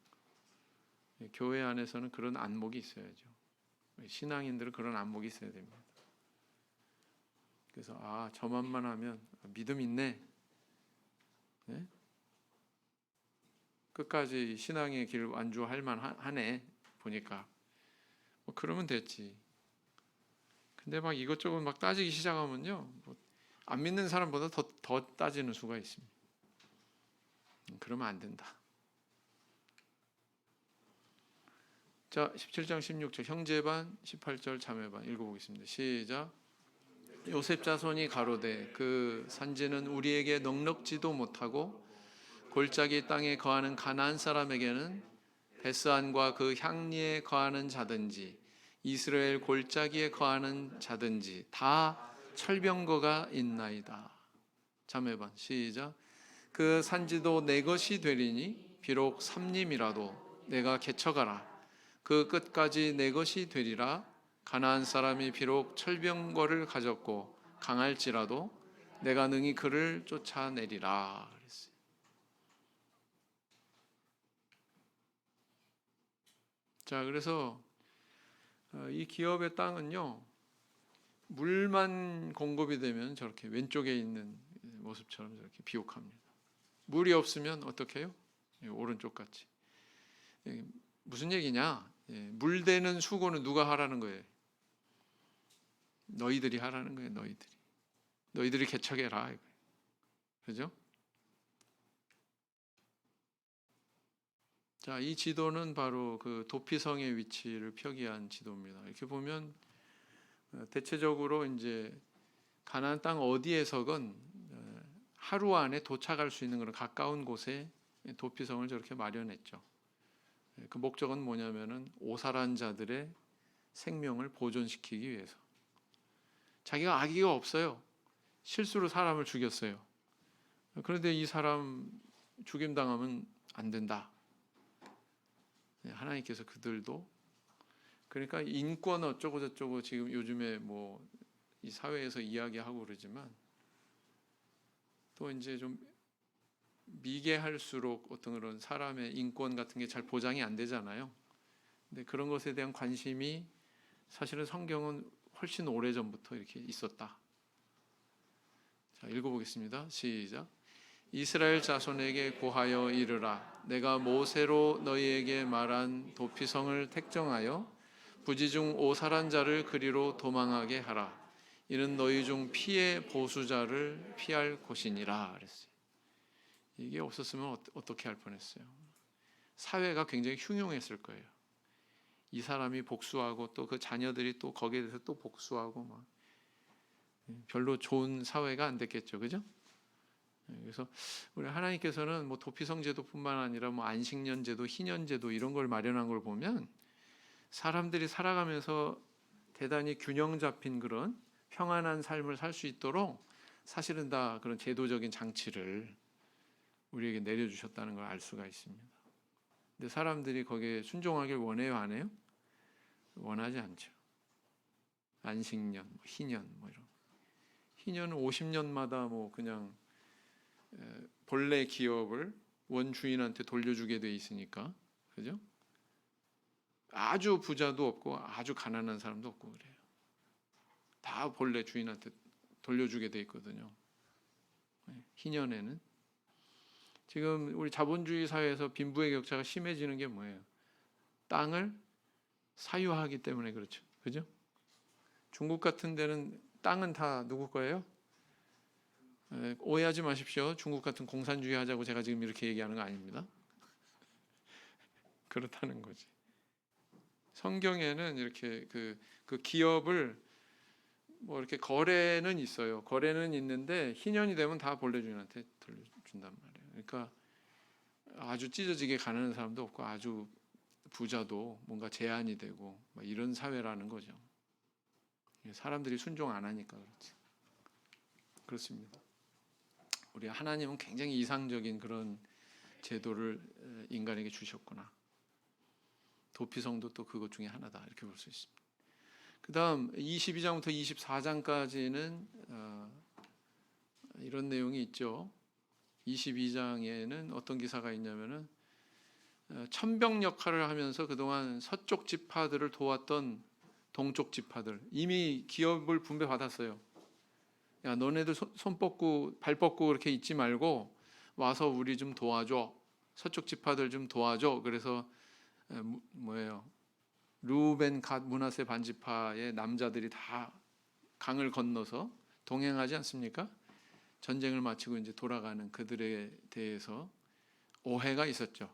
교회 안에서는 그런 안목이 있어야죠. 신앙인들은 그런 안목이 있어야 됩니다. 그래서 저만만 하면 믿음 있네. 네? 끝까지 신앙의 길 완주할 만하네 보니까 뭐 그러면 됐지. 근데 막 이것저것 막 따지기 시작하면요, 안 믿는 사람보다 더 따지는 수가 있습니다. 그러면 안 된다. 자, 17장 16절 형제반 18절 자매반 읽어보겠습니다. 시작. 요셉 자손이 가로되 그 산지는 우리에게 넉넉지도 못하고 골짜기 땅에 거하는 가나안 사람에게는 베스안과 그 향리에 거하는 자든지 이스라엘 골짜기에 거하는 자든지 다 철병거가 있나이다. 자매반 시작. 그 산지도 내 것이 되리니 비록 삼림이라도 내가 개쳐가라. 그 끝까지 내 것이 되리라. 가나안 사람이 비록 철병거를 가졌고 강할지라도 내가 능히 그를 쫓아내리라. 그랬어요. 자, 그래서 이 기업의 땅은요, 물만 공급이 되면 저렇게 왼쪽에 있는 모습처럼 저렇게 비옥합니다. 물이 없으면 어떻게 해요? 오른쪽 같이. 무슨 얘기냐? 물대는 수고는 누가 하라는 거예요? 너희들이 하라는 거예요. 너희들이 개척해라. 이거예요. 그죠? 자, 이 지도는 바로 그 도피성의 위치를 표기한 지도입니다. 이렇게 보면 대체적으로 이제 가나안 땅 어디에서건 하루 안에 도착할 수 있는 그런 가까운 곳에 도피성을 저렇게 마련했죠. 그 목적은 뭐냐면은 오살한 자들의 생명을 보존시키기 위해서. 자기가 악의가 없어요. 실수로 사람을 죽였어요. 그런데 이 사람 죽임당하면 안 된다. 하나님께서 그들도 그러니까 인권 어쩌고 저쩌고 지금 요즘에 뭐 이 사회에서 이야기하고 그러지만 또 이제 좀 미개할수록 어떤 그런 사람의 인권 같은 게 잘 보장이 안 되잖아요. 근데 그런 것에 대한 관심이 사실은 성경은 훨씬 오래전부터 이렇게 있었다. 자, 읽어보겠습니다. 시작. 이스라엘 자손에게 고하여 이르라. 내가 모세로 너희에게 말한 도피성을 택정하여 부지중 오살한 자를 그리로 도망하게 하라. 이는 너희 중 피의 보수자를 피할 곳이니라 그랬어요. 이게 없었으면 어떻게 할 뻔했어요. 사회가 굉장히 흉흉했을 거예요. 이 사람이 복수하고 또 그 자녀들이 또 거기에 대해서 또 복수하고 막 별로 좋은 사회가 안 됐겠죠, 그죠? 그래서 우리 하나님께서는 뭐 도피성 제도뿐만 아니라 뭐 안식년 제도, 희년 제도 이런 걸 마련한 걸 보면 사람들이 살아가면서 대단히 균형 잡힌 그런 평안한 삶을 살 수 있도록 사실은 다 그런 제도적인 장치를 우리에게 내려주셨다는 걸 알 수가 있습니다. 근데 사람들이 거기에 순종하길 원해요, 안 해요? 원하지 않죠. 안식년, 희년 뭐 이런. 희년은 50년마다 뭐 그냥 본래 기업을 원주인한테 돌려주게 돼 있으니까, 그죠? 아주 부자도 없고 아주 가난한 사람도 없고 그래요. 다 본래 주인한테 돌려주게 돼 있거든요. 희년에는 지금 우리 자본주의 사회에서 빈부의 격차가 심해지는 게 뭐예요? 땅을 사유하기 때문에 그렇죠. 그죠? 중국 같은 데는 땅은 다 누구 거예요? 오해하지 마십시오. 중국 같은 공산주의 하자고 제가 지금 이렇게 얘기하는 거 아닙니다. 그렇다는 거지. 성경에는 이렇게 그 기업을 뭐 이렇게 거래는 있어요. 거래는 있는데 희년이 되면 다 본래 주인한테 돌려준단 말이에요. 그러니까 아주 찢어지게 가난한 사람도 없고 아주 부자도 뭔가 제한이 되고 막 이런 사회라는 거죠. 사람들이 순종 안 하니까 그렇지. 그렇습니다. 우리 하나님은 굉장히 이상적인 그런 제도를 인간에게 주셨구나. 도피성도 또 그것 중에 하나다 이렇게 볼 수 있습니다. 그 다음 22장부터 24장까지는 이런 내용이 있죠. 22장에는 어떤 기사가 있냐면은 천병 역할을 하면서 그동안 서쪽 지파들을 도왔던 동쪽 지파들 이미 기업을 분배 받았어요. 야, 너네들 손 뻗고 발 뻗고 그렇게 있지 말고 와서 우리 좀 도와줘. 서쪽 지파들 좀 도와줘. 그래서 뭐예요? 루벤, 갓, 므낫세 반지파의 남자들이 다 강을 건너서 동행하지 않습니까? 전쟁을 마치고 이제 돌아가는 그들에 대해서 오해가 있었죠.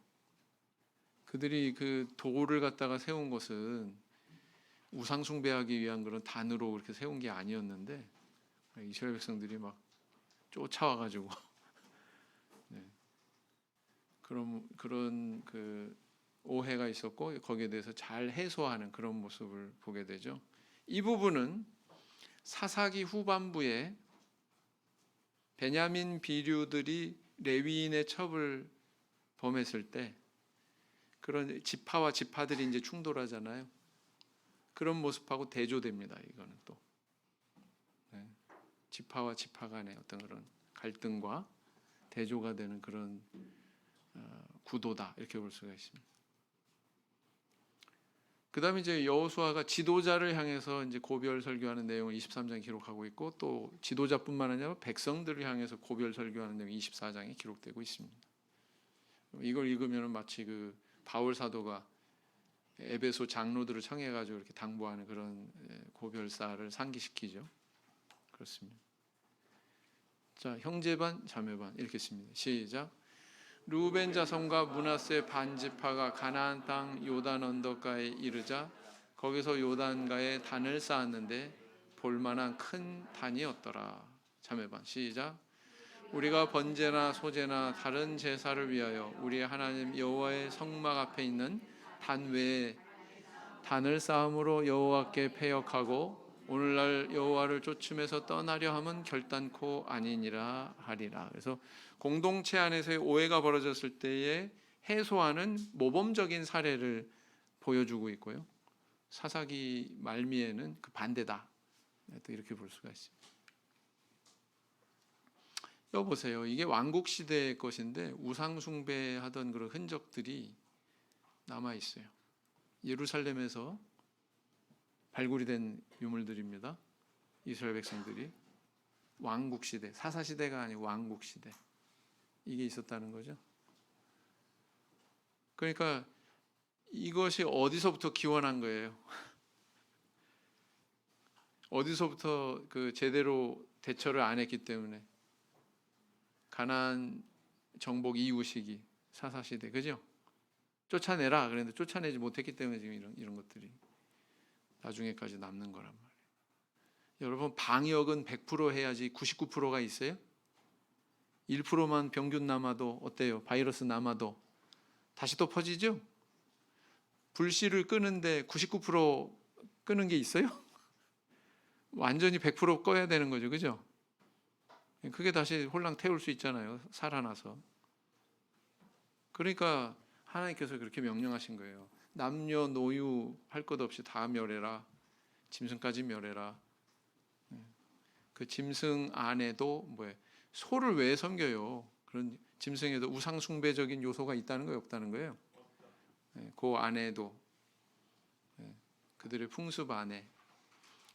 그들이 그 돌을 갖다가 세운 것은 우상 숭배하기 위한 그런 단으로 그렇게 세운 게 아니었는데 이스라엘 백성들이 막 쫓아와가지고 네. 그런 그 오해가 있었고 거기에 대해서 잘 해소하는 그런 모습을 보게 되죠. 이 부분은 사사기 후반부에 베냐민 비류들이 레위인의 첩을 범했을 때 그런 지파와 지파들이 이제 충돌하잖아요. 그런 모습하고 대조됩니다. 이거는 또 네. 지파와 지파 간의 어떤 그런 갈등과 대조가 되는 그런 구도다 이렇게 볼 수가 있습니다. 그다음에 이제 여호수아가 지도자를 향해서 이제 고별 설교하는 내용을 23장에 기록하고 있고 또 지도자뿐만 아니라 백성들을 향해서 고별 설교하는 내용이 24장에 기록되고 있습니다. 이걸 읽으면 마치 그 바울 사도가 에베소 장로들을 청해가지고 이렇게 당부하는 그런 고별사를 상기시키죠. 그렇습니다. 자, 형제반 자매반 이렇게 씁니다. 시작. 루벤 자손과 므낫세 반지파가 가나안 땅 요단 언덕가에 이르자 거기서 요단가에 단을 쌓았는데 볼만한 큰 단이었더라. 자매반 시작. 우리가 번제나 소제나 다른 제사를 위하여 우리의 하나님 여호와의 성막 앞에 있는 단 외에 단을 쌓음으로 여호와께 패역하고 오늘날 여호와를 쫓음에서 떠나려 함은 결단코 아니니라 하리라. 그래서 공동체 안에서의 오해가 벌어졌을 때에 해소하는 모범적인 사례를 보여주고 있고요. 사사기 말미에는 그 반대다. 또 이렇게 볼 수가 있습니다. 여보세요. 이게 왕국 시대의 것인데 우상 숭배하던 그런 흔적들이 남아 있어요. 예루살렘에서 발굴이 된 유물들입니다. 이스라엘 백성들이 왕국 시대, 사사 시대가 아니고 왕국 시대. 이게 있었다는 거죠. 그러니까 이것이 어디서부터 기원한 거예요? 어디서부터 그 제대로 대처를 안 했기 때문에 가나안 정복 이후 시기 사사시대, 그죠? 쫓아내라 그랬는데 쫓아내지 못했기 때문에 지금 이런 것들이 나중에까지 남는 거란 말이에요. 여러분, 방역은 100% 해야지 99%가 있어요? 1%만 병균 남아도 어때요? 바이러스 남아도 다시 또 퍼지죠? 불씨를 끄는데 99% 끄는 게 있어요? 완전히 100% 꺼야 되는 거죠, 그죠? 그게 다시 홀랑 태울 수 있잖아요, 살아나서. 그러니까 하나님께서 그렇게 명령하신 거예요. 남녀노유 할 것 없이 다 멸해라. 짐승까지 멸해라. 그 짐승 안에도 뭐예요? 소를 왜 섬겨요? 그런 짐승에도 우상 숭배적인 요소가 있다는 거예요, 없다는 거예요? 그 안에도 그들의 풍습 안에,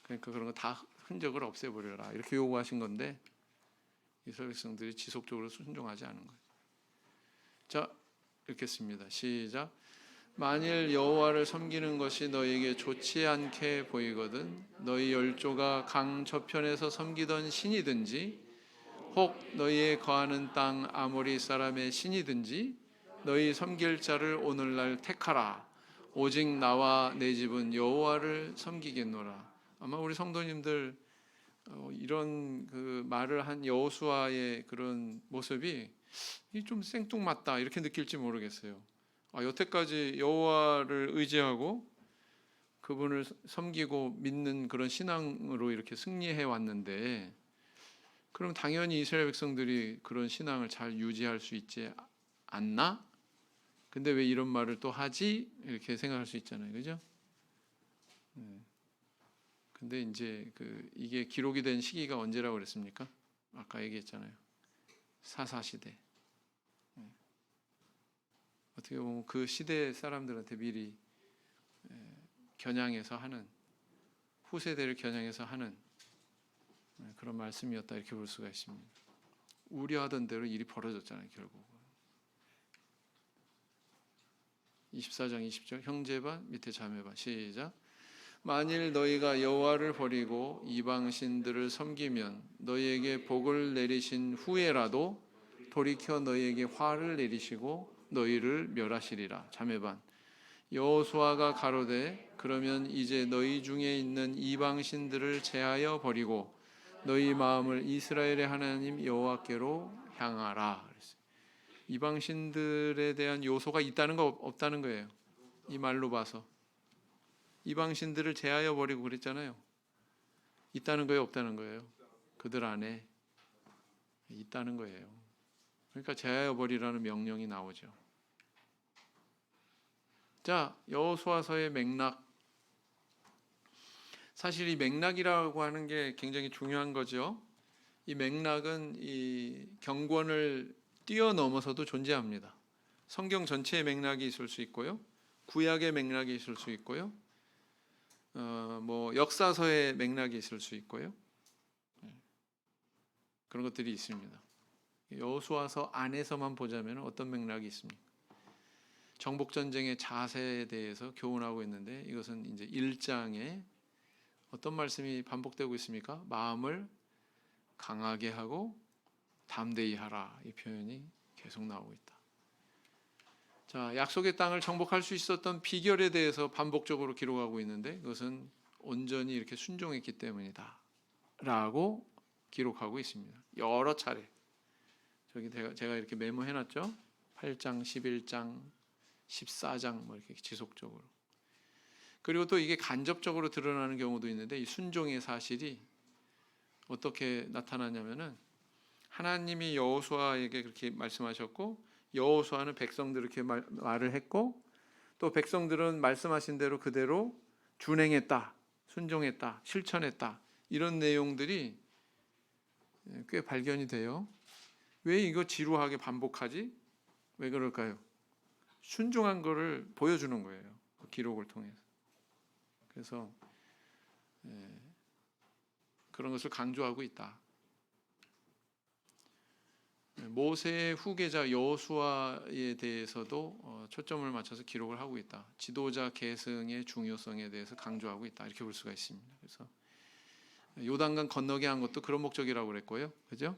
그러니까 그런 거 다 흔적을 없애버려라 이렇게 요구하신 건데 이스라엘 백성들이 지속적으로 순종하지 않은 거예요. 자, 읽겠습니다. 시작. 만일 여호와를 섬기는 것이 너희에게 좋지 않게 보이거든 너희 열조가 강 저편에서 섬기던 신이든지 혹 너희의 거하는 땅 아모리 사람의 신이든지 너희 섬길 자를 오늘날 택하라. 오직 나와 내 집은 여호와를 섬기겠노라. 아마 우리 성도님들 이런 그 말을 한 여호수아의 그런 모습이 좀 생뚱맞다 이렇게 느낄지 모르겠어요. 여태까지 여호와를 의지하고 그분을 섬기고 믿는 그런 신앙으로 이렇게 승리해 왔는데, 그럼 당연히 이스라엘 백성들이 그런 신앙을 잘 유지할 수 있지 않나? 근데 왜 이런 말을 또 하지? 이렇게 생각할 수 있잖아요, 그죠? 근데 이제 이게 기록이 된 시기가 언제라고 그랬습니까? 아까 얘기했잖아요. 사사시대. 어떻게 보면 그 시대 사람들한테 미리 겨냥해서 하는, 후세대를 겨냥해서 하는 그런 말씀이었다 이렇게 볼 수가 있습니다. 우려하던 대로 일이 벌어졌잖아요, 결국. 24장 20절 형제반 밑에 자매반 시작. 만일 너희가 여호와를 버리고 이방 신들을 섬기면 너희에게 복을 내리신 후에라도 돌이켜 너희에게 화를 내리시고 너희를 멸하시리라. 자매반 여호수아가 가로되 그러면 이제 너희 중에 있는 이방 신들을 제하여 버리고 너희 마음을 이스라엘의 하나님 여호와께로 향하라. 이방 신들에 대한 요소가 있다는 거 없다는 거예요. 이 말로 봐서 이방 신들을 제하여 버리고 그랬잖아요. 있다는 거예요, 없다는 거예요? 그들 안에 있다는 거예요. 그러니까 제하여 버리라는 명령이 나오죠. 자, 여호수아서의 맥락. 사실 이 맥락이라고 하는 게 굉장히 중요한 거죠. 이 맥락은 이 경권을 뛰어넘어서도 존재합니다. 성경 전체의 맥락이 있을 수 있고요, 구약의 맥락이 있을 수 있고요, 역사서의 맥락이 있을 수 있고요. 그런 것들이 있습니다. 여호수아서 안에서만 보자면 어떤 맥락이 있습니까? 정복 전쟁의 자세에 대해서 교훈하고 있는데 이것은 이제 1장에 어떤 말씀이 반복되고 있습니까? 마음을 강하게 하고 담대히 하라, 이 표현이 계속 나오고 있다. 자, 약속의 땅을 정복할 수 있었던 비결에 대해서 반복적으로 기록하고 있는데 그것은 온전히 이렇게 순종했기 때문이다 라고 기록하고 있습니다. 여러 차례. 저기 제가 이렇게 메모해놨죠. 8장, 11장, 14장 이렇게 지속적으로. 그리고 또 이게 간접적으로 드러나는 경우도 있는데 이 순종의 사실이 어떻게 나타나냐면은 하나님이 여호수아에게 그렇게 말씀하셨고 여호수아는 백성들 이렇게 말을 했고 또 백성들은 말씀하신 대로 그대로 준행했다, 순종했다, 실천했다, 이런 내용들이 꽤 발견이 돼요. 왜 이거 지루하게 반복하지? 왜 그럴까요? 순종한 거를 보여주는 거예요, 그 기록을 통해서. 그래서 그런 것을 강조하고 있다. 모세의 후계자 여호수아에 대해서도 초점을 맞춰서 기록을 하고 있다. 지도자 계승의 중요성에 대해서 강조하고 있다. 이렇게 볼 수가 있습니다. 그래서 요단강 건너게 한 것도 그런 목적이라고 그랬고요. 그죠?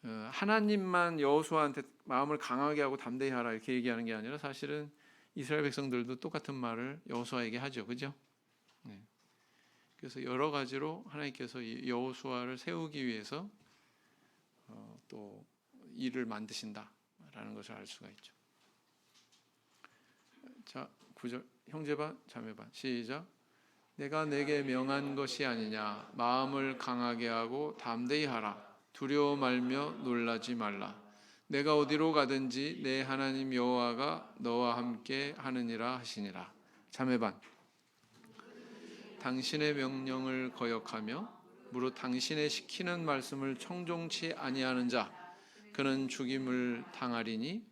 하나님만 여호수아한테 마음을 강하게 하고 담대히 하라 이렇게 얘기하는 게 아니라 사실은 이스라엘 백성들도 똑같은 말을 여호수아에게 하죠. 그죠? 네. 그래서 여러 가지로 하나님께서 여호수아를 세우기 위해서 또 일을 만드신다라는 것을 알 수가 있죠. 자, 9절 형제반 자매반 시작. 내가 내게 명한 것이 아니냐 마음을 강하게 하고 담대히 하라 두려워 말며 놀라지 말라 내가 어디로 가든지 내 하나님 여호와가 너와 함께 하느니라 하시니라. 자매반 당신의 명령을 거역하며 무릇 당신의 시키는 말씀을 청종치 아니하는 자 그는 죽임을 당하리니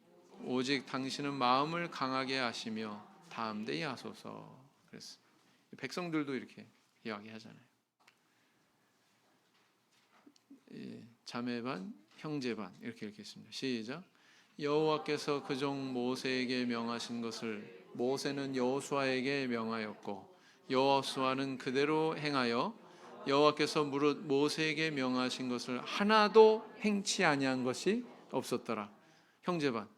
오직 당신은 마음을 강하게 하시며 담대히 하소서. 그랬습니다. 백성들도 이렇게 이야기하잖아요. 자매반, 형제반 이렇게 읽겠습니다. 시작. 여호와께서 그종 모세에게 명하신 것을 모세는 여호수아에게 명하였고 여호수아는 그대로 행하여 여호와께서 무릇 모세에게 명하신 것을 하나도 행치 아니한 것이 없었더라. 형제반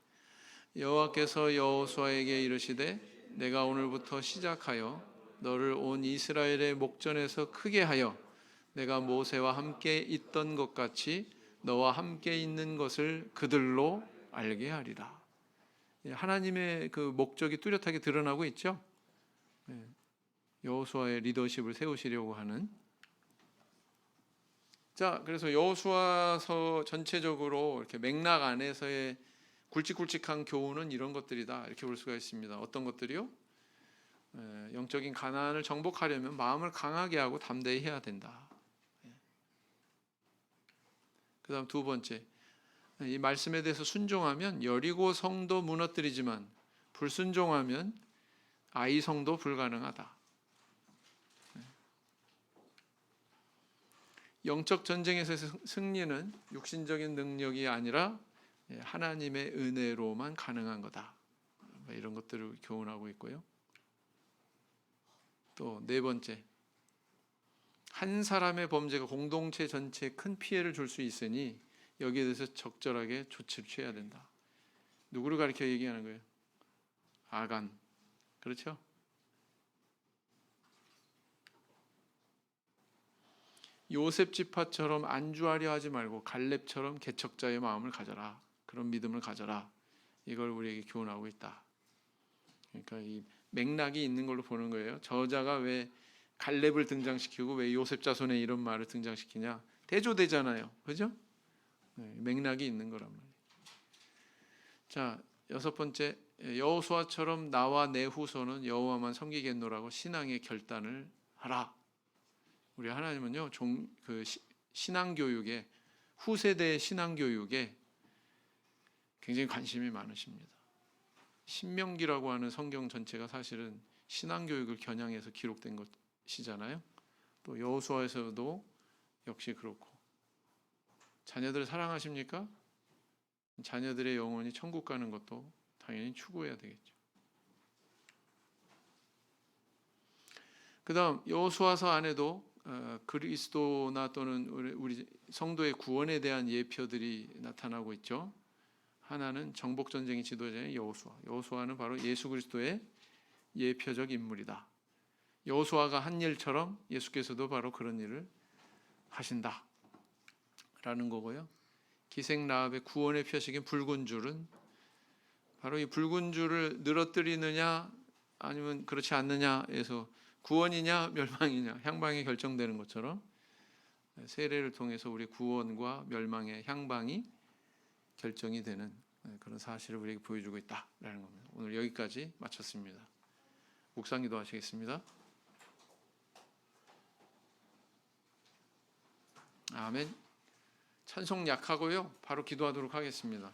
여호와께서 여호수아에게 이르시되 내가 오늘부터 시작하여 너를 온 이스라엘의 목전에서 크게 하여 내가 모세와 함께 있던 것 같이 너와 함께 있는 것을 그들로 알게 하리라. 하나님의 그 목적이 뚜렷하게 드러나고 있죠. 여호수아의 리더십을 세우시려고 하는. 자, 그래서 여호수아서 전체적으로 이렇게 맥락 안에서의 굵직굵직한 교훈은 이런 것들이다. 이렇게 볼 수가 있습니다. 어떤 것들이요? 영적인 가나안을 정복하려면 마음을 강하게 하고 담대히 해야 된다. 그다음 두 번째, 이 말씀에 대해서 순종하면 여리고 성도 무너뜨리지만 불순종하면 아이 성도 불가능하다. 영적 전쟁에서의 승리는 육신적인 능력이 아니라 하나님의 은혜로만 가능한 거다. 이런 것들을 교훈하고 있고요. 또 네 번째, 한 사람의 범죄가 공동체 전체에 큰 피해를 줄 수 있으니 여기에 대해서 적절하게 조치를 취해야 된다. 누구를 가리켜 얘기하는 거예요? 아간. 그렇죠? 요셉 지파처럼 안주하려 하지 말고 갈렙처럼 개척자의 마음을 가져라. 그런 믿음을 가져라. 이걸 우리에게 교훈하고 있다. 그러니까 이 맥락이 있는 걸로 보는 거예요. 저자가 왜 갈렙을 등장시키고 왜 요셉 자손에 이런 말을 등장시키냐? 대조되잖아요. 그죠? 맥락이 있는 거란 말이에요. 자, 여섯 번째, 여호수아처럼 나와 내 후손은 여호와만 섬기겠노라고 신앙의 결단을 하라. 우리 하나님은요, 신앙교육에, 후세대의 신앙교육에 굉장히 관심이 많으십니다. 신명기라고 하는 성경 전체가 사실은 신앙교육을 겨냥해서 기록된 것이잖아요. 또 여호수아에서도 역시 그렇고. 자녀들을 사랑하십니까? 자녀들의 영혼이 천국 가는 것도 당연히 추구해야 되겠죠. 그 다음 여호수아서 안에도 그리스도나 또는 우리 성도의 구원에 대한 예표들이 나타나고 있죠. 하나는 정복전쟁의 지도자인 여호수아. 여호수아는 바로 예수 그리스도의 예표적 인물이다. 여호수아가 한 일처럼 예수께서도 바로 그런 일을 하신다 라는 거고요. 기생 라합의 구원의 표식인 붉은 줄은 바로 이 붉은 줄을 늘어뜨리느냐 아니면 그렇지 않느냐에서 구원이냐 멸망이냐 향방이 결정되는 것처럼 세례를 통해서 우리 구원과 멸망의 향방이 결정이 되는 그런 사실을 우리에게 보여주고 있다라는 겁니다. 오늘 여기까지 마쳤습니다. 묵상기도 하시겠습니다. 아멘. 찬송 약하고요. 바로 기도하도록 하겠습니다.